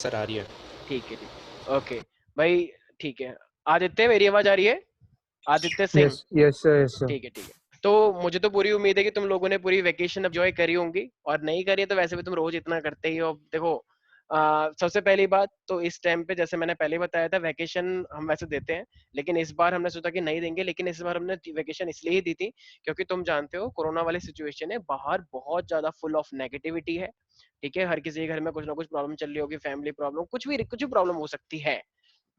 Sir आ रही है। ठीक है, ठीक है, ओके भाई। ठीक है, आदित्य मेरी आवाज आ रही है? Aditya Singh. Yes yes sir, yes sir. ठीक है, ठीक है। तो मुझे तो पूरी उम्मीद है कि तुम लोगों ने पूरी वेकेशन एंजॉय करी होंगी, और नहीं करी है तो वैसे भी तुम रोज इतना करते ही हो। देखो, सबसे पहली बात तो इस टाइम पे जैसे मैंने पहले बताया था, वेकेशन हम वैसे देते हैं, लेकिन इस बार हमने सोचा कि नहीं देंगे। लेकिन इस बार हमने वेकेशन इसलिए ही दी थी क्योंकि तुम जानते हो कोरोना वाली सिचुएशन है, बाहर बहुत ज्यादा फुल ऑफ नेगेटिविटी है। ठीक है, हर किसी के घर में कुछ ना कुछ प्रॉब्लम चल रही होगी, फैमिली प्रॉब्लम, कुछ भी प्रॉब्लम हो सकती है,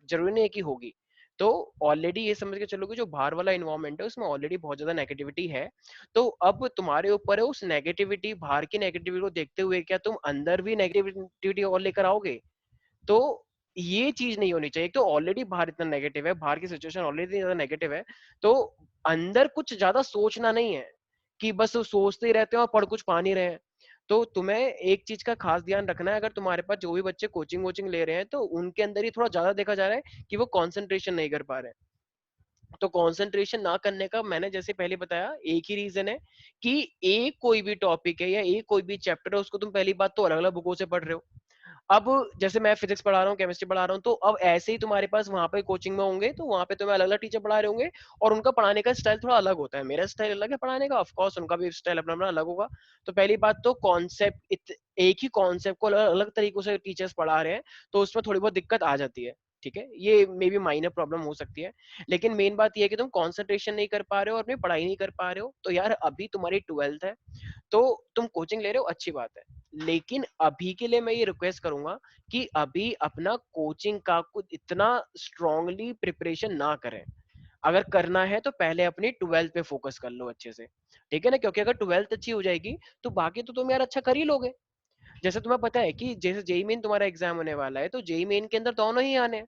जरूरी नहीं है कि होगी। तो ऑलरेडी ये समझ के चलो कि जो बाहर वाला इन्वायरमेंट है उसमें ऑलरेडी बहुत ज्यादा नेगेटिविटी है। तो अब तुम्हारे ऊपर है उस नेगेटिविटी, बाहर की नेगेटिविटी को देखते हुए क्या तुम अंदर भी नेगेटिविटी और लेकर आओगे? तो ये चीज नहीं होनी चाहिए। तो ऑलरेडी बाहर इतना नेगेटिव है, बाहर की सिचुएशन ऑलरेडी ज्यादा नेगेटिव है, तो अंदर कुछ ज्यादा सोचना नहीं है कि बस वो सोचते ही रहते हैं और पढ़ कुछ पा नहीं रहे हैं। तो तुम्हें एक चीज का खास ध्यान रखना है, अगर तुम्हारे पास जो भी बच्चे कोचिंग वोचिंग ले रहे हैं तो उनके अंदर ही थोड़ा ज्यादा देखा जा रहा है कि वो कंसंट्रेशन नहीं कर पा रहे हैं। तो कंसंट्रेशन ना करने का मैंने जैसे पहले बताया एक ही रीजन है कि एक कोई भी टॉपिक है या एक कोई भी चैप्टर है उसको तुम पहली बात तो अलग अलग बुकों से पढ़ रहे हो। अब जैसे मैं फिजिक्स पढ़ा रहा हूँ, केमिस्ट्री पढ़ा रहा हूँ, तो अब ऐसे ही तुम्हारे पास वहां पे कोचिंग में होंगे तो वहां पे तुम्हें अलग अलग टीचर पढ़ा रहे होंगे, और उनका पढ़ाने का स्टाइल थोड़ा अलग होता है। मेरा स्टाइल अलग है पढ़ाने का, ऑफ कोर्स उनका भी स्टाइल अपना अपना अलग होगा। तो पहली बात तो कॉन्सेप्ट, एक ही कॉन्सेप्ट को अलग अलग तरीकों से टीचर्स पढ़ा रहे हैं, तो उसमें थोड़ी बहुत दिक्कत आ जाती है। ठीक है, ये मे बी माइनर प्रॉब्लम हो सकती है, लेकिन मेन बात ये है कि तुम कंसंट्रेशन नहीं कर पा रहे हो और अपनी पढ़ाई नहीं कर पा रहे हो। तो यार अभी तुम्हारी 12th है, तो तुम कोचिंग ले रहे हो, अच्छी बात है, लेकिन अभी के लिए मैं ये रिक्वेस्ट करूंगा कि अभी अपना कोचिंग का कुछ इतना स्ट्रांगली प्रिपरेशन ना करें। अगर करना है तो पहले अपनी 12th पे फोकस कर लो अच्छे से। ठीक है ना, क्योंकि अगर 12th अच्छी हो जाएगी तो बाकी तो तुम यार अच्छा कर ही लोगे। जैसे तुम्हें पता है कि जैसे जेई मेन तुम्हारा एग्जाम होने वाला है, तो जेई मेन के अंदर दोनों ही आने हैं,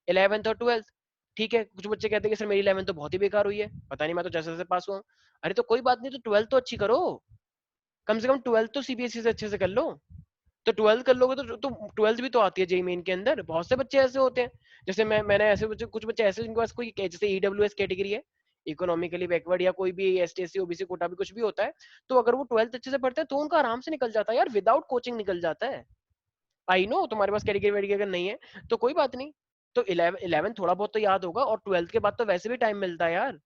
11th और 12th। ठीक है, कुछ बच्चे कहते हैं कि सर मेरी 11th तो बहुत ही बेकार हुई है, पता नहीं मैं तो जैसे जैसे पास हुआ हूँ। अरे तो कोई बात नहीं, तो 12th तो अच्छी करो, कम से कम 12th तो सीबीएसई से अच्छे से कर लो। तो 12th कर लोगे तो 12th भी तो आती है जेई मेन के अंदर। बहुत से बच्चे ऐसे होते हैं, जैसे मैंने ऐसे बच्चे, कुछ बच्चे ऐसे जिनके पास कोई जैसे ईडब्ल्यूएस कैटेगरी है, इकोनॉमिकली बैकवर्ड, या कोई भी S T S C OBC quota भी कुछ भी होता है, तो अगर वो 12th अच्छे से पढ़ते हैं तो उनका आराम से निकल जाता है यार, विदाउट कोचिंग निकल जाता है। आई नो तुम्हारे पास कैटेगरी वेटेगरी अगर नहीं है तो कोई बात नहीं, तो 11 थोड़ा बहुत तो याद होगा, और 12th के बाद तो वैसे भी टाइम मिलता है यार,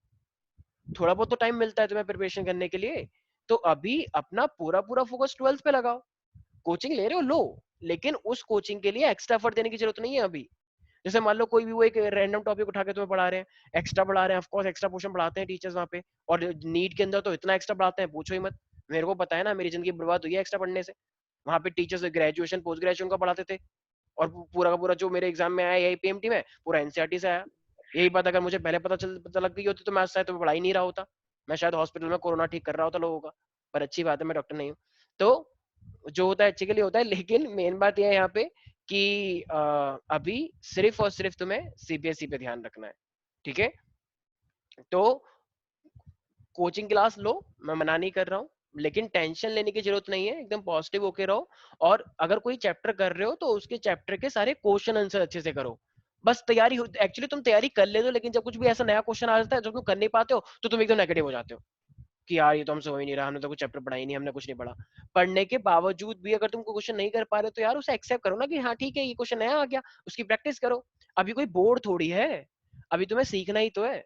थोड़ा बहुत तो टाइम मिलता है तुम्हें प्रिपरेशन करने के लिए। तो अभी अपना पूरा पूरा फोकस 12th पे लगाओ। कोचिंग ले रहे हो लो, लेकिन उस कोचिंग के लिए एक्स्ट्रा एफर्ट देने की जरूरत नहीं है अभी। जैसे मान लो कोई भी वो एक रैंडम टॉपिक उठा के तुम्हें पढ़ा रहे हैं, एक्स्ट्रा पढ़ा रहे हैं, ऑफ कोर्स एक्स्ट्रा पोर्शन पढ़ाते हैं टीचर्स वहां पे, और नीट के अंदर तो इतना एक्स्ट्रा पढ़ाते हैं पूछो ही मत। मेरे को पता है ना, मेरी जिंदगी बर्बाद हुई है एक्स्ट्रा पढ़ने से। वहां पे टीचर्स ग्रेजुएशन पोस्ट ग्रेजुएशन का पढ़ाते थे, और पूरा का पूरा जो मेरे एग्जाम में आया यही पीएमटी में पूरा एनसीईआरटी से आया। यही बात अगर मुझे पहले पता लग गई होती तो मैं शायद तो पढ़ा ही नहीं रहा होता, मैं शायद हॉस्पिटल में कोरोना ठीक कर रहा होता लोगों का। पर अच्छी बात है मैं डॉक्टर नहीं हूँ। तो जो होता है अच्छे के लिए होता है, लेकिन मेन बात यह है यहाँ पे कि अभी सिर्फ और सिर्फ तुम्हें सीबीएसई पे ध्यान रखना है। ठीक है, तो कोचिंग क्लास लो, मैं मना नहीं कर रहा हूँ, लेकिन टेंशन लेने की जरूरत नहीं है, एकदम पॉजिटिव होके रहो। और अगर कोई चैप्टर कर रहे हो तो उसके चैप्टर के सारे क्वेश्चन आंसर अच्छे से करो। बस तैयारी, एक्चुअली तुम तैयारी कर ले दो, लेकिन जब कुछ भी ऐसा नया क्वेश्चन आ जाता है जब तुम कर नहीं पाते हो तो तुम एकदम नेगेटिव हो जाते हो कि यार ये तो हमसे हो ही नहीं रहा, हमने तो कुछ चैप्टर पढ़ा ही नहीं, हमने कुछ नहीं पढ़ा। पढ़ने के बावजूद भी अगर तुम कोई क्वेश्चन नहीं कर पा रहे तो यार उसे एक्सेप्ट करो ना कि हाँ ठीक है ये क्वेश्चन नया आ गया, उसकी प्रैक्टिस करो। अभी कोई बोर्ड थोड़ी है, अभी तुम्हें सीखना ही तो है।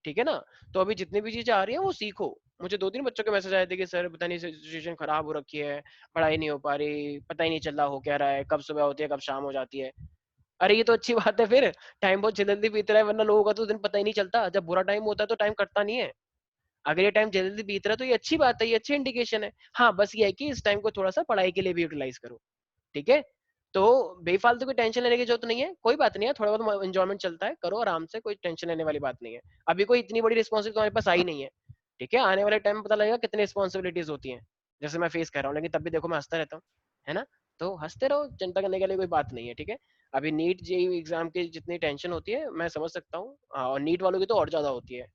ठीक है ना, तो अभी जितनी भी चीजें आ रही है वो सीखो। मुझे 2-3 बच्चों के मैसेज आए थे कि सर पता नहीं सिचुएशन खराब हो रखी है, पढ़ाई नहीं हो पा रही, पता ही नहीं चल रहा हो क्या रहा है, कब सुबह होती है कब शाम हो जाती है। अरे ये तो अच्छी बात है, फिर टाइम बहुत जल्दी बीत रहा है, वरना लोगों का तो दिन पता ही नहीं चलता, जब बुरा टाइम होता है तो टाइम कटता नहीं है। अगर ये टाइम जल्दी बीत रहा है तो ये अच्छी बात है, ये अच्छी इंडिकेशन है। हाँ बस ये है कि इस टाइम को थोड़ा सा पढ़ाई के लिए भी यूटिलाइज करो। ठीक है, तो बेफालतू की टेंशन लेने की जरूरत नहीं है, कोई बात नहीं है, थोड़ा बहुत एंजॉयमेंट चलता है, करो आराम से, कोई टेंशन लेने वाली बात नहीं है। अभी कोई इतनी बड़ी रिस्पॉन्सिबिलिटी तुम्हारे पास आई नहीं है। ठीक है, आने वाले टाइम में पता लगेगा कितनी रिस्पॉन्सिबिलिटीज होती हैं, जैसे मैं फेस कर रहा हूँ, लेकिन तब भी देखो मैं हंसता रहता हूँ, है ना। तो हंसते रहो, चिंता करने के लिए कोई बात नहीं है। ठीक है, अभी नीट जेईई एग्जाम की जितनी टेंशन होती है मैं समझ सकता हूँ, और नीट वालों की तो और ज्यादा होती है।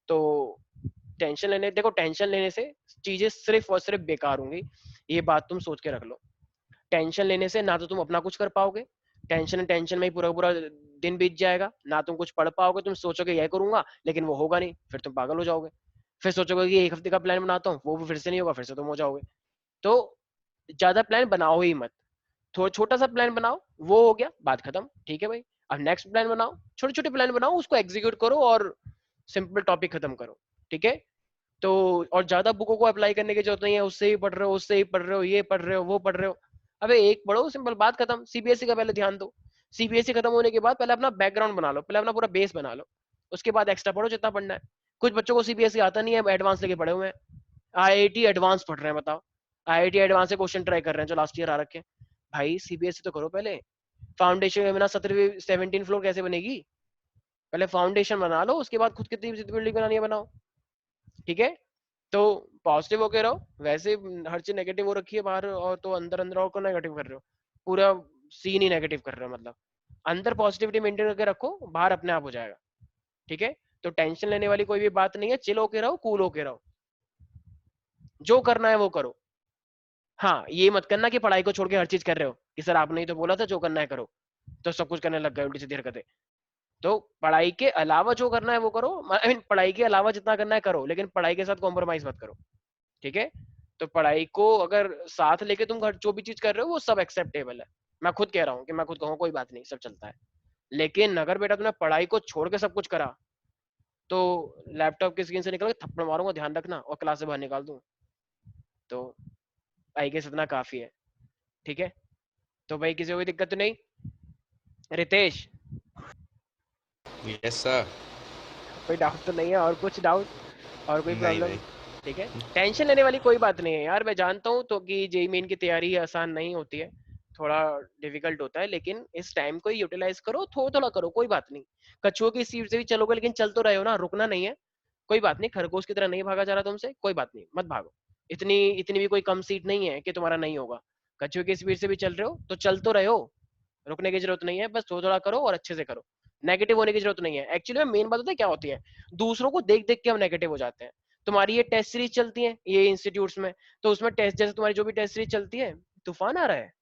तो टेंशन लेने, देखो टेंशन लेने से चीजें सिर्फ और सिर्फ बेकार होंगी, ये बात तुम सोच के रख लो। टेंशन लेने से ना तो तुम अपना कुछ कर पाओगे, टेंशन टेंशन में ही पूरा पूरा दिन बीत जाएगा, ना तुम कुछ पढ़ पाओगे, तुम सोचोगे यह करूंगा लेकिन वो होगा नहीं, फिर तुम पागल हो जाओगे। फिर सोचोगे कि एक हफ्ते का प्लान बनाता हूँ, वो भी फिर से नहीं होगा, फिर से तुम हो जाओगे। तो ज्यादा प्लान बनाओ ही मत, थोड़ा छोटा सा प्लान बनाओ, वो हो गया, बात खत्म, ठीक है भाई। अब नेक्स्ट प्लान बनाओ, छोटे छोटे प्लान बनाओ, उसको एग्जीक्यूट करो और सिंपल टॉपिक खत्म करो, ठीक है। तो और ज्यादा बुकों को अप्लाई करने की जरूरत नहीं है, उससे ही पढ़ रहे हो, उससे ही पढ़ रहे हो, ये पढ़ रहे हो, वो पढ़ रहे हो। अबे एक पढ़ो, सिंपल, बात खत्म। सीबीएसई का पहले ध्यान दो, सीबीएसई खत्म होने के बाद पहले अपना बैकग्राउंड बना लो, पहले अपना पूरा बेस बना लो, उसके बाद एक्स्ट्रा पढ़ो जितना पढ़ना है। कुछ बच्चों को सीबीएसई आता नहीं है, एडवांस लेके पढ़े हुए हैं, आईआईटी एडवांस पढ़ रहे हैं, बताओ। आईआईटी एडवांस से क्वेश्चन ट्राई कर रहे हैं जो लास्ट ईयर आ रखे हैं। भाई सीबीएसई तो करो पहले, फाउंडेशन में बिना 17वीं 17 फ्लोर कैसे बनेगी? पहले फाउंडेशन बना लो, उसके बाद खुद कितनी बिल्डिंग बनानी है बनाओ, ठीक है। तो पॉजिटिव होके रहो, वैसे हर चीज नेगेटिव हो रखी है बाहर, और तो अंदर अंदर और को नेगेटिव कर रहे हो, पूरा सीन ही नेगेटिव कर रहे हो, मतलब अंदर पॉजिटिविटी मेंटेन करके रखो, बाहर अपने आप हो जाएगा, ठीक है। तो टेंशन लेने वाली कोई भी बात नहीं है, चिल होके रहो, कूल होके रहो, जो करना है वो करो। हाँ, ये मत करना कि पढ़ाई को छोड़ के हर चीज कर रहे हो, कि सर आपने ही तो बोला था जो करना है करो, तो सब कुछ करने लग गए उल्टी सीधी हरकतें। तो पढ़ाई के अलावा जो करना है वो करो, आई मीन पढ़ाई के अलावा जितना करना है करो, लेकिन पढ़ाई के साथ कॉम्प्रोमाइज मत करो, ठीक है। तो पढ़ाई को अगर साथ लेके तुम घर जो भी चीज कर रहे हो वो सब एक्सेप्टेबल है, मैं खुद कह रहा हूँ कि मैं खुद कहूँ कोई बात नहीं, सब चलता है। लेकिन अगर बेटा तुमने पढ़ाई को छोड़ के सब कुछ करा, तो लैपटॉप की स्क्रीन से निकल के थप्पड़ मारूंगा, ध्यान रखना, और क्लास से बाहर निकाल दूं। तो आई गेस इतना काफी है, ठीक है। तो भाई किसी को कोई दिक्कत तो नहीं? Ritesh, yes sir. कोई डाउट तो नहीं है? और कुछ डाउट, और कोई नहीं प्रॉब्लम? नहीं। ठीक है, टेंशन लेने वाली कोई बात नहीं है यार, मैं जानता हूँ तो कि जेई मेन की तैयारी आसान नहीं होती है, थोड़ा डिफिकल्ट होता है, लेकिन इस टाइम को यूटिलाइज करो, थोड़ा थोड़ा करो, कोई बात नहीं। कछुओं की सीट से भी चलोगे, लेकिन चल तो रहे हो ना, रुकना नहीं है, कोई बात नहीं। खरगोश की तरह नहीं भागा जा रहा तुमसे, कोई बात नहीं, मत भागो। इतनी इतनी भी कोई कम सीट नहीं है कि तुम्हारा नहीं होगा। कछुए की स्पीड से भी चल रहे हो तो चल तो रहे हो, रुकने की जरूरत नहीं है, बस थोड़ा थोड़ा करो और अच्छे से करो। नेगेटिव होने की जरूरत नहीं है। एक्चुअली में मेन बात होता है क्या होती है, दूसरों को देख देख के हम नेगेटिव हो जाते हैं। तुम्हारी ये टेस्ट सीरीज चलती है ये इंस्टीट्यूट्स में, तो उसमें टेस्ट, जैसे तुम्हारी जो भी टेस्ट सीरीज चलती है, तूफान आ रहा है,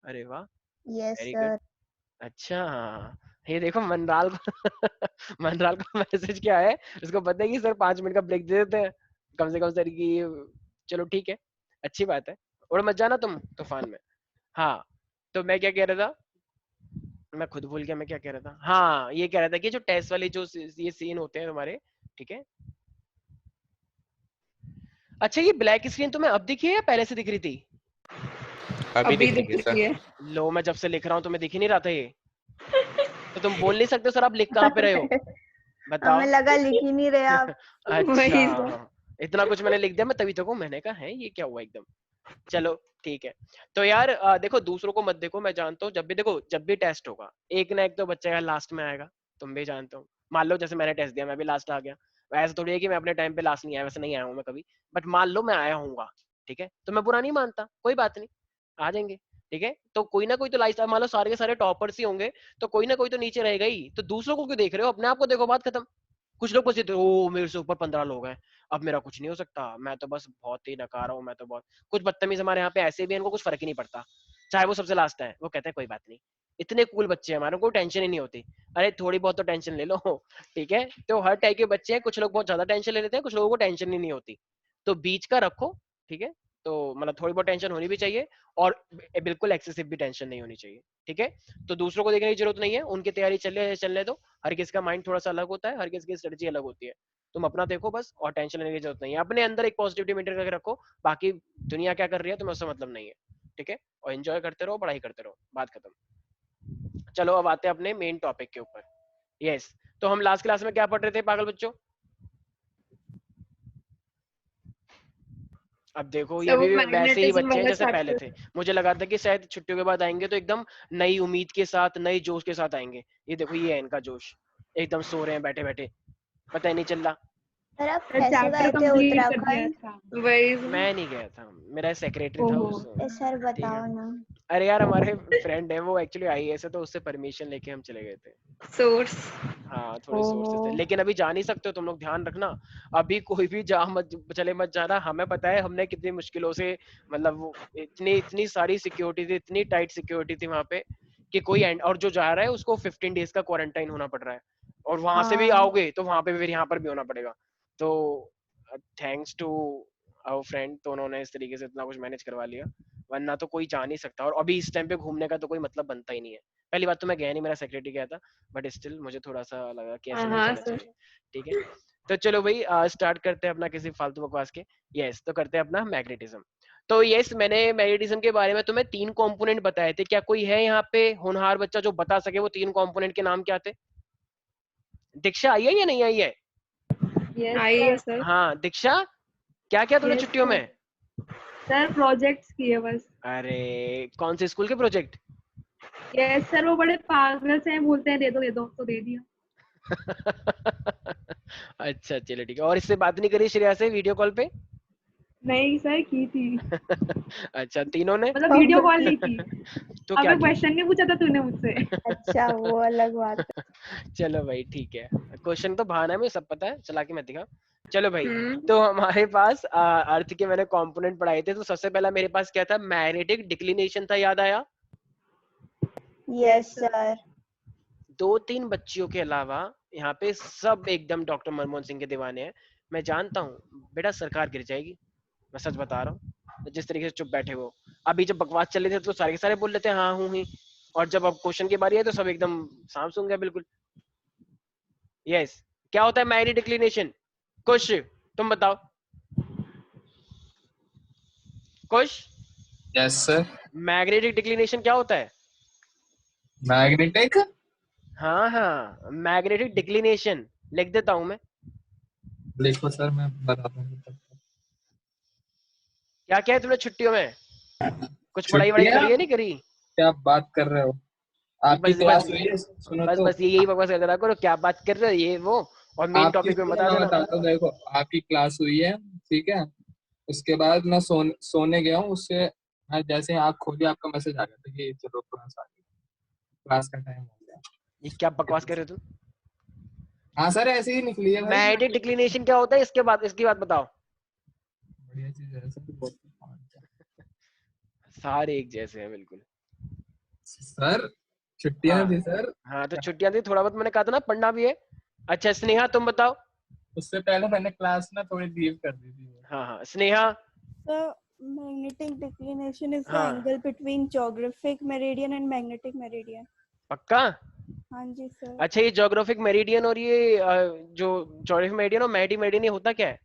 अरे वाह, यस वेरी गुड। सर। अच्छा, ये देखो मनराल को मनराल को मैसेज क्या है, उसको पता है कि सर 5 मिनट का ब्रेक दे देते हैं कम से कम, सर की चलो ठीक है, अच्छी बात है। और मत जाना तुम तूफान में। हाँ, तो मैं क्या कह रहा था, मैं खुद भूल गया मैं क्या कह रहा था। हाँ, ये कह रहा था कि जो टेस्ट वाले जो ये सीन होते हैं तुम्हारे, ठीक है। अच्छा, ये ब्लैक स्क्रीन तुम्हें अब दिखी है या पहले से दिख रही थी? अभी अभी दिख दिख रही है रही सर। है। लो, मैं जब से लिख रहा हूँ तुम्हें दिख ही नहीं रहा था ये, तो तुम बोल नहीं सकते सर आप लिख कहाँ पे रहे हो, हमें बताओ। लगा लिख ही नहीं रहे आप। अच्छा, वही तो। इतना कुछ मैंने लिख दिया, मैं तभी तो कहूँ, मैंने कहा है ये क्या हुआ एकदम। चलो ठीक है। तो यार देखो, दूसरों को मत देखो, मैं जानता हूँ, जब भी देखो, जब भी टेस्ट होगा, एक ना एक तो बच्चा यार लास्ट में आएगा, तुम भी जानते हो। मान लो जैसे मैंने टेस्ट दिया, मैं भी लास्ट आ गया, ऐसा थोड़ी है कि मैं अपने टाइम पे लास्ट नहीं आया, वैसे नहीं आया हूँ मैं कभी, बट मान लो मैं आया हूँ, ठीक है, तो मैं बुरा नहीं मानता, कोई बात नहीं, आ जाएंगे, ठीक है। तो कोई ना कोई तो लाइफ, मान लो सारे के सारे टॉपर्स ही होंगे, तो कोई ना कोई तो नीचे रहेगा ही, तो दूसरों को क्यों देख रहे हो, अपने आप को देखो, बात खत्म। कुछ लोग सोचते ओ मेरे से ऊपर 15 लोग हैं, अब मेरा कुछ नहीं हो सकता, मैं तो बस बहुत ही नकारा हूँ, मैं तो बहुत, कुछ बदतमीज हमारे यहाँ पे ऐसे भी हैं, इनको कुछ फर्क ही नहीं पड़ता, चाहे वो सबसे लास्ट है, वो कहते हैं कोई बात नहीं, इतने कूल बच्चे हैं हमारे, को टेंशन ही नहीं होती। अरे थोड़ी बहुत तो टेंशन ले लो, ठीक है। तो हर टाइप के बच्चे हैं, कुछ लोग बहुत ज्यादा टेंशन ले लेते हैं, कुछ लोगों को टेंशन ही नहीं होती, तो बीच का रखो, ठीक है। तो मतलब थोड़ी बहुत टेंशन होनी भी चाहिए, और बिल्कुल एक्सेसिव भी टेंशन नहीं होनी चाहिए, ठीक है। तो दूसरों को देखने की जरूरत नहीं है, उनकी तैयारी चलने दो, हर किसी का माइंड थोड़ा सा अलग होता है, हर किसी की स्ट्रेटजी अलग होती है, तुम अपना देखो बस, और टेंशन लेने की जरूरत नहीं है, अपने अंदर एक पॉजिटिविटी मेंटेन करके रखो, बाकी दुनिया क्या कर रही है तुम्हें उससे मतलब नहीं है, ठीक है। और एंजॉय करते रहो, पढ़ाई करते रहो, बात खत्म। चलो अब आते हैं अपने मेन टॉपिक के ऊपर। यस, तो हम लास्ट क्लास में क्या पढ़ रहे थे पागल बच्चों? अब देखो, ये सब अभी भी वैसे ही मैग्नेटिज्म बच्चे हैं वाला जैसे पहले थे, चैप्टर। मुझे लगा था कि शायद छुट्टियों के बाद आएंगे तो एकदम नई उम्मीद के साथ, नई जोश के साथ आएंगे, ये देखो ये है इनका जोश, एकदम सो रहे हैं बैठे बैठे, पता ही नहीं चल रहा। सर आप कैसे चैप्टर गए थे कंप्लीट कर दिया उत्तराखंड? था वही। मैं नहीं गया था, मेरा सेक्रेटरी था ओहो। उस, सर ठीक है। बताओ ना। अरे यार, हमारे फ्रेंड है वो एक्चुअली आईएएस है, तो उससे परमिशन लेके हम चले गए थे। सोर्स। हाँ, थोड़ी ओहो। सोर्सेस थे, लेकिन अभी जा नहीं सकते हो तुम लोग, ध्यान रखना। अभी कोई भी जा मत, चले मत जाना, हमें पता है हमने कितनी मुश्किलों से, मतलब वो इतनी इतनी सारी सिक्योरिटी थी, इतनी टाइट सिक्योरिटी थी वहां पे, कि कोई एंड, और जो जा रहा है उसको 15 डेज का क्वारंटाइन होना पड़ रहा है, और वहां से भी हाँ। आओगे तो वहां पे भी फिर यहाँ पर भी होना पड़ेगा। तो थैंक्स टू आवर फ्रेंड, तो उन्होंने इस तरीके से इतना कुछ मैनेज करवा लिया, वरना तो कोई जा नहीं सकता, और अभी इस टाइम पे घूमने का तो कोई मतलब बनता ही नहीं है। पहली बात तो मैं गया नहीं, मेरा सेक्रेटरी गया था, बट स्टिल मुझे थोड़ा सा लगा कि ऐसे नहीं हाँ जाना सर। चाहिए। ठीक है, तो चलो भाई स्टार्ट करते हैं अपना किसी फालतू बकवास के। यस, तो करते हैं अपना मैग्नेटिज्म। तो यस, मैंने मैग्नेटिज्म के बारे में तुम्हें 3 कंपोनेंट बताए थे। क्या कोई है यहाँ पे होनहार बच्चा जो बता सके वो 3 कंपोनेंट के नाम क्या थे? दीक्षा आई है या नहीं आई है? आई है सर। हाँ दीक्षा, क्या क्या तूने Yes, छुट्टियों sir. में? सर प्रोजेक्ट्स किए बस। अरे कौन से स्कूल के प्रोजेक्ट? यस सर, वो बड़े पागल से हैं, बोलते हैं दे दो तो दे दिया। अच्छा चलो ठीक है। और इससे बात नहीं करी श्रेया से वीडियो कॉल पे? नहीं सर, की थी। अच्छा, तीनों ने? मतलब वीडियो कॉल नहीं की। तो क्या अबे की? क्वेश्चन नहीं पूछा था तूने मुझसे। अच्छा, वो अलग बात है। चलो भाई ठीक है, क्वेश्चन तो बहाना है, मुझे सब पता है, चला के मत दिखा। चलो भाई, तो हमारे पास अर्थ के मैंने कंपोनेंट पढ़ाए थे। तो सबसे पहला मेरे पास क्या था? मैग्नेटिक डिक्लिनेशन था, याद आया? Yes sir. 2-3 बच्चियों के अलावा यहाँ पे सब एकदम डॉक्टर मनमोहन सिंह के दीवाने हैं। मैं जानता हूँ बेटा सरकार गिर जाएगी, मैं सच बता रहा हूँ। जिस तरीके से चुप बैठे वो, अभी जब बकवास चल रहे थे तो सारे के सारे बोल लेते हैं हाँ हूँ ही, और जब अब क्वेश्चन की बारी है तो सब एकदम सांप सूंघ गए बिल्कुल। यस, क्या होता है मैग्नेटिक डिक्लिनेशन? कुछ तुम बताओ कुछ। Yes sir. मैग्नेटिक डिक्लिनेशन क्या होता है? मैग्नेटिक, हाँ मैग्नेटिक डिक्लिनेशन लिख देता हूँ मैं। देखो सर मैं बताता हूँ। क्या क्या है तुमने छुट्टियों में? कुछ पढ़ाई वढ़ाई छुट्टियां? करी है नहीं करी? क्या बात कर रहे हो? आपकी बस क्लास बस हुई है? सुनो बस तो, बस यही बकवास करते रहा करो, क्या बात कर रहे हो ये वो, और मेन आपकी टॉपिक में सुनो बता मैं देना। बताता हूँ। देखो आपकी क्लास हुई है, ठीक है, उसके बाद मैं सोने गया हूँ। उससे मैं जैसे ही आँख खोली आपका मैसेज आ गया था कि चलो क्लास आ गई, क्लास का टाइम हो गया। ये क्या बकवास कर रहे हो तुम? हाँ सर, ऐसे ही निकली है भाई। मैग्नेटिक डिक्लिनेशन क्या होता है, इसकी बात बताओ। बढ़िया चीज है सर, बहुत सारे एक जैसे हैं बिल्कुल। सर। छुट्टियां हाँ थी सर। हाँ, तो छुट्टियां थी, थोड़ा बहुत मैंने कहा था ना पढ़ना भी है। अच्छा स्नेहा तुम बताओ। उससे पहले मैंने क्लास ना थोड़ी लीव कर दी थी। हाँ Sneha. So, magnetic declination is the हाँ angle between geographic meridian and magnetic meridian. पक्का? हाँ जी सर। अच्छा, ये ज्योग्राफिक मेरिडियन और ये जो ज्योग्राफिक मेरिडियन और मैग्नेटिक मेरिडियन, ये होता क्या है?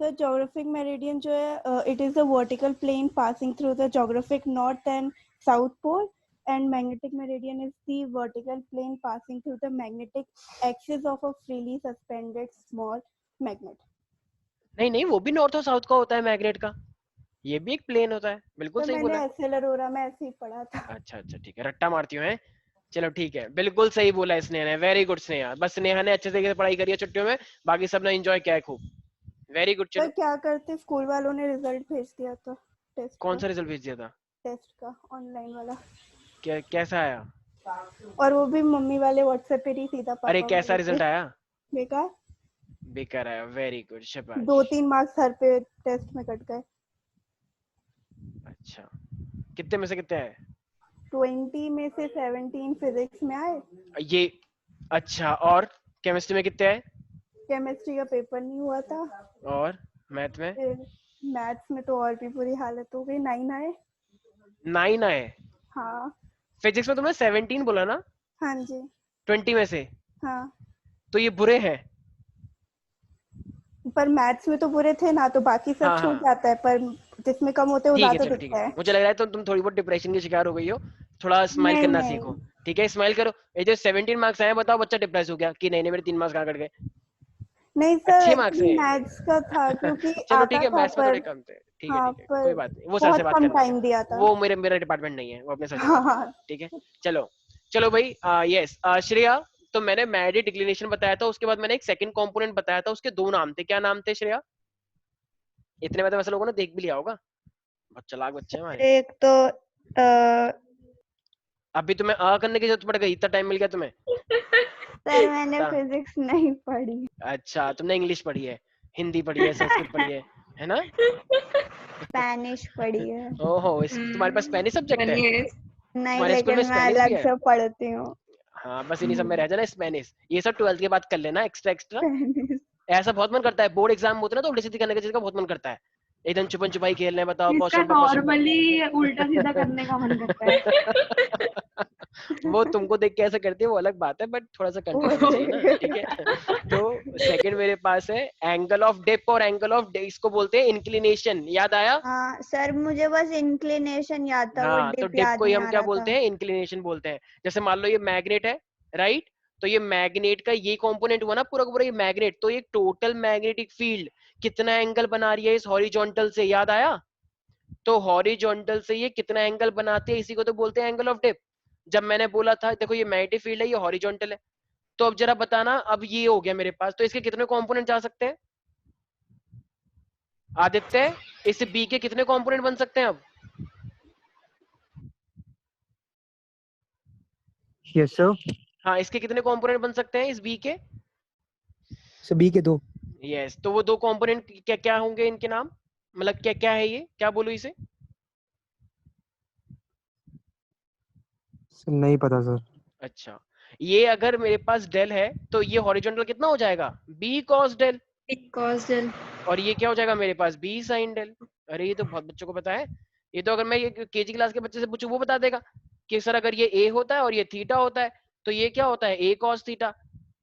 सर geographic meridian जो है, it is a vertical plane passing through the geographic north and south pole, and magnetic meridian is the vertical plane passing through the magnetic axis of a freely suspended small magnet. नहीं नहीं, वो भी north और south का होता है magnet का, ये भी एक प्लेन होता है, बिल्कुल तो सही मैंने बोला है। एक्सेलरोरा में ऐसे ही पढ़ा था। अच्छा अच्छा ठीक है, रट्टा मारती हूँ हैं। चलो ठीक है, बिल्कुल सही बोला है स्नेहा ने, वेरी गुड स्नेहा। बस स्नेहा ने अच्छे तरीके से पढ़ाई करी है छुट्टियों में, बाकी सब ने एंजॉय किया है खूब। Very good. पर चलो, क्या करते, स्कूल वालों ने रिजल्ट भेज दिया था टेस्ट कौन का। सा रिजल्ट भेज दिया था? टेस्ट का ऑनलाइन वाला। कैसा आया? और वो भी मम्मी वाले व्हाट्सएप पे नहीं, सीधा पापा अरे कैसा वाले रिजल्ट पे। आया? बेकार। बेकार आया, वेरी गुड, शाबाश। 2-3 मार्क्स हर पे टेस्ट में कट गए। अच्छा, कितने में से कितने आए? 20 में से 17 फिजिक्स में आए। ये अच्छा, और केमिस्ट्री में कितने आए? केमिस्ट्री का पेपर नहीं हुआ था। और मैथ में? फिर मैथ्स में तो और भी बुरी हालत हो गई, 9 आए। 9 आए। हाँ। फिजिक्स में तुमने 17 बोला ना? हाँ जी। 20 में से? हाँ, तो ये बुरे हैं। पर मैथ्स में तो बुरे थे ना, तो बाकी सब हाँ छूट हाँ जाता है, पर जिसमें कम होते हैं वो ठीक है, ज्यादा चलो ठीक दिखता है, है। मुझे लग रहा है तुम थोड़ी बहुत डिप्रेशन की शिकार हो गई हो, थोड़ा स्माइल नहीं करना नहीं सीखो। ठीक है, स्माइल करो। ये जो 17 मार्क्स आए, बताओ बच्चा डिप्रेस हो गया कि नहीं नहीं मेरे 3 मार्क्स कहाँ कट गए? नहीं सर, अच्छे मार्क्स एक्चुअली है। मैथ्स का था क्योंकि चलो ठीक आता है, था, मैथ्स में थोड़े पर कम थे। ठीक है हाँ, ठीक है, पर कोई बात नहीं, वो सर से बहुत बात कम करना, टाइम दिया था। वो मेरा डिपार्टमेंट नहीं है, वो अपने सर से हाँ बात हाँ। करना। ठीक है, चलो चलो भाई। यस श्रेया, तो मैंने मैग्नेटिक डिक्लिनेशन बताया था, उसके बाद मैंने एक सेकंड कंपोनेंट बताया था, उसके 2 नाम थे। क्या नाम थे श्रेया? इतने में तो वैसे लोगों ने देख भी लिया होगा, बहुत चालाक बच्चे हैं हमारे। एक तो अभी तुम्हें करने की जरूरत पड़ गई, इतना टाइम मिल गया तुम्हें? सर मैंने फिजिक्स नहीं पढ़ी। अच्छा, तुमने इंग्लिश पढ़ी है, हिंदी पढ़ी है, संस्कृत पढ़ी है ना? स्पेनिश पढ़ी है। ओहो, तुम्हारे पास स्पेनिश सब्जेक्ट है? नहीं, तुम्हारे स्कूल लेकिन में मैं स्पेनिश भी अलग है? से पढ़ती हूँ। हाँ, बस इन्हीं सब में रह जाना स्पेनिश, ये सब 12th के बाद कर लेना एक्स्ट्रा एक्स्ट्रा। स्पेनिश। ऐसा बहुत मन करता है, बोर्ड एग्जाम होते हैं ना तो उल्टी सीधी करने का, जिसका बहुत मन करता है, एकदम छुपन छुपाई खेलना है, बताओ इसका क्वेश्चन पर क्वेश्चन पर। नॉर्मली उल्टा सीधा करने का मन करता है। वो तुमको देख के ऐसा करती है वो अलग बात है, बट थोड़ा सा कंटेंट होना चाहिए ना, ठीक है। तो सेकंड मेरे पास है एंगल ऑफ डिप, और एंगल ऑफ इसको बोलते हैं इंक्लिनेशन, याद आया? हाँ सर, मुझे बस इंक्लिनेशन याद था, वो हाँ, तो डिप डिप याद को ही नहीं हम आ क्या रहा बोलते था। हैं? इंक्लिनेशन बोलते हैं। जैसे मान लो ये मैग्नेट है, राइट? तो ये मैग्नेट का ये कंपोनेंट हुआ ना पूरा का पूरा ये मैग्नेट, तो ये टोटल मैग्नेटिक फील्ड कितना एंगल बना रही है इस हॉरिजॉन्टल से, याद आया? तो हॉरिजॉन्टल से ये कितना एंगल बनाती है, इसी को तो बोलते हैं एंगल ऑफ डिप। जब मैंने बोला था देखो ये मैग्नेटिक फील्ड है, ये हॉरिजॉन्टल है, तो अब जरा बताना, अब ये हो गया मेरे पास, तो इसके कितने कंपोनेंट जा सकते हैं आदित्य? इस बी के कितने कंपोनेंट बन सकते हैं अब? Yes sir. हाँ, इसके कितने कंपोनेंट बन सकते हैं इस बी के? सभी के 2। यस, तो वो दो कंपोनेंट क्या क्या होंगे, इनके नाम, मतलब क्या क्या है ये, क्या बोलूं इसे? सर नहीं पता सर। अच्छा, ये अगर मेरे पास डेल है तो ये हॉरिजॉन्टल कितना हो जाएगा? B cos del. cos del। और ये क्या हो जाएगा मेरे पास? B sign del. अरे ये तो बहुत बच्चों को पता है, ये तो अगर मैं ये केजी क्लास के बच्चे से पूछूं वो बता देगा कि सर अगर ये ए होता है और ये थीटा होता है तो ये क्या होता है? ए कॉस थीटा।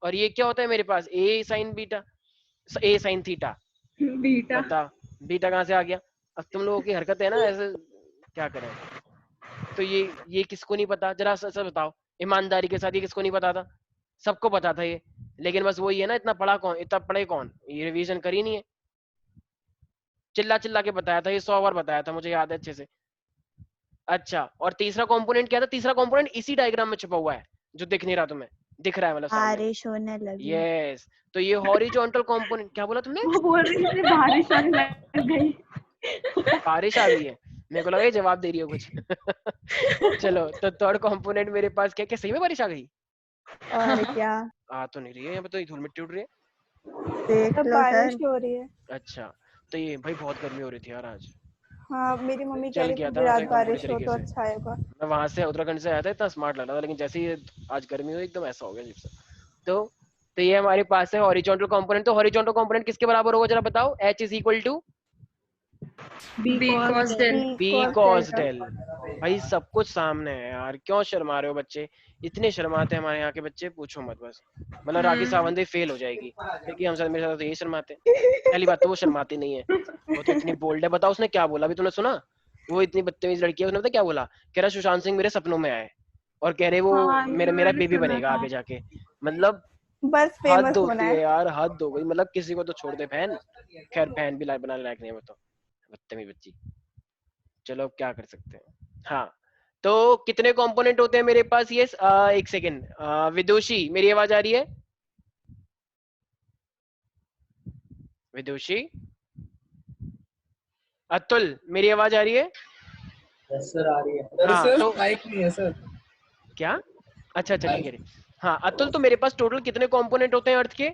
और ये क्या होता है मेरे पास? ए साइन बीटा, ए साइन थीटा। बीटा। बता, बीटा कहाँ से आ गया? अब तुम लोगों की हरकत है ना ऐसे, क्या करें। तो ये किसको नहीं पता, जरा सच बताओ ईमानदारी के साथ, ये किसको नहीं पता था? सबको पता था ये, लेकिन बस वही है ना, इतना पढ़ा कौन, इतना पढ़े कौन, ये रिवीजन करी नहीं है। चिल्ला चिल्ला के बताया था ये, 100 बार बताया था, मुझे याद है अच्छे से। अच्छा, और तीसरा कंपोनेंट क्या था? तीसरा कंपोनेंट इसी डायग्राम में छुपा हुआ है, जो दिख नहीं रहा तुम्हें, दिख रहा है मतलब सामने। बारिश होने लगी। यस, तो ये हॉरिजॉन्टल कंपोनेंट, क्या बोला तुमने? वो बोल रही थी बारिश होने लग गई। बारिश आ गई है, मेरे को लगा ये जवाब दे रही हो कुछ। चलो, तो थर्ड कंपोनेंट मेरे पास क्या क्या, सही में बारिश आ गई? और क्या, आ तो नहीं रही है, यहाँ पे तो धूल मिट्टी उड़ रही है। देख अब लो बारिश सर। हो रही है। अच्छा, तो ये भाई बहुत गर्मी हो रही थी यार आज, हाँ, मेरी मम्मी कह चल रही गया थी था रात एकदम पूरी बारिश हो तरीके तो से। अच्छा आएगा। मैं वहां से उत्तराखंड से आया था, इतना स्मार्ट लग रहा था, लेकिन जैसे ही आज गर्मी हुई एकदम ऐसा हो गया अजीब सा। तो ये हमारे पास है हॉरिजॉन्टल कंपोनेंट। तो हॉरिजॉन्टल कंपोनेंट किसके बराबर होगा जरा बताओ? H is equal to B cos del। B cos del. भाई सब कुछ सामने है यार, क्यों शर्मा रहे हो बच्चे? इतने शर्माते हैं हमारे यहाँ के बच्चे, पूछो मत बस। मतलब राखी सावंत फेल हो जाएगी, क्योंकि हम साथ, मेरे साथ तो यही शर्माते हैं। पहली बात तो वो शर्माती नहीं है, वो तो इतनी बोल्ड है। बताओ उसने क्या बोला अभी, तुमने सुना? वो इतनी बदतमीज लड़की है, उसने पता क्या बोला? कह रहा सुशांत सिंह मेरे सपनों में आए, और कह रहे वो हाँ, मेरा मेरा मैंने बेबी सुना बनेगा था। आगे जाके। मतलब बस हद फेमस होना होती है है। यार, हद हो गई, मतलब किसी को तो छोड़ दे बहन। खैर बहन भी बनाने लायक नहीं है वो तो, बदतमीज बच्ची। चलो अब क्या कर सकते हैं। हाँ, तो कितने कंपोनेंट होते हैं मेरे पास? ये एक सेकेंड, विदुषी मेरी आवाज आ रही है? विदुषी, अतुल मेरी आवाज आ रही है? यस सर, आ रही है। सर हाँ सर तो माइक नहीं है सर। क्या? अच्छा अच्छा ठीक है। हाँ अतुल, तो मेरे पास टोटल कितने कंपोनेंट होते हैं अर्थ के?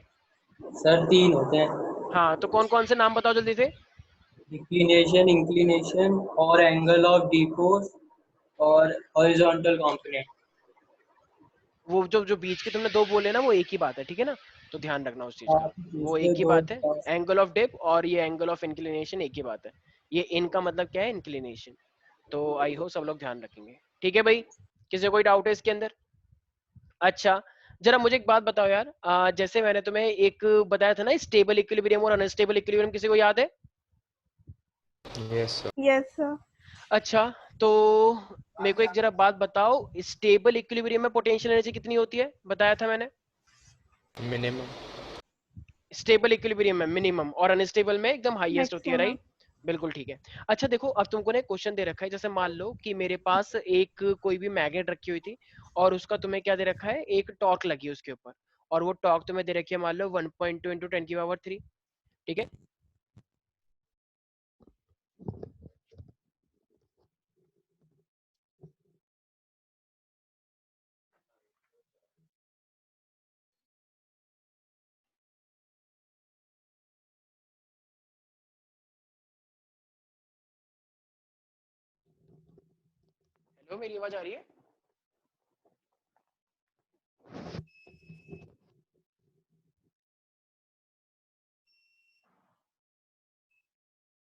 सर 3 होते हैं। हाँ, तो कौन कौन से नाम बताओ जल्दी से। इंक्लिनेशन, इंक्लिनेशन और एंगल ऑफ डिपोज और हॉरिजॉन्टल कंपोनेंट। वो जो जो बीच के तुमने दो बोले ना, वो एक ही बात है, ठीक है ना? तो ध्यान रखना उस चीज का, आप वो दूसरे एक ही दो बात है। एंगल ऑफ डिप और ये एंगल ऑफ इंक्लिनेशन एक ही बात है। ये इनका मतलब क्या है? इंक्लिनेशन। तो आई होप सब लोग ध्यान रखेंगे, ठीक है भाई? किसी को कोई डाउट है इसके अंदर? अच्छा, जरा मुझे एक बात बताओ यार, जैसे मैंने तुम्हें एक बताया था ना, स्टेबल इक्विलिब्रियम और अनस्टेबल इक्विलिब्रियम, किसी को याद है? Yes sir. Yes sir. अच्छा, तो मेरे को एक जरा बात बताओ, स्टेबल इक्विलिब्रियम में पोटेंशियल एनर्जी कितनी होती है? बताया था मैंने। मिनिमम। स्टेबल इक्विलिब्रियम में मिनिमम, और अनस्टेबल में एकदम हाईएस्ट होती है, मैक्सिमम। राइट? बिल्कुल ठीक है। अच्छा देखो, अब तुमको ने क्वेश्चन दे रखा है, जैसे मान लो कि मेरे पास एक कोई भी मैग्नेट रखी हुई थी, और उसका तुम्हें क्या दे रखा है? एक टॉर्क लगी है उसके ऊपर, और वो टॉर्क तुम्हें दे रखी है मान लो 1.2 इंटू 10⁻³ ठीक है? हेलो, मेरी आवाज आ रही है?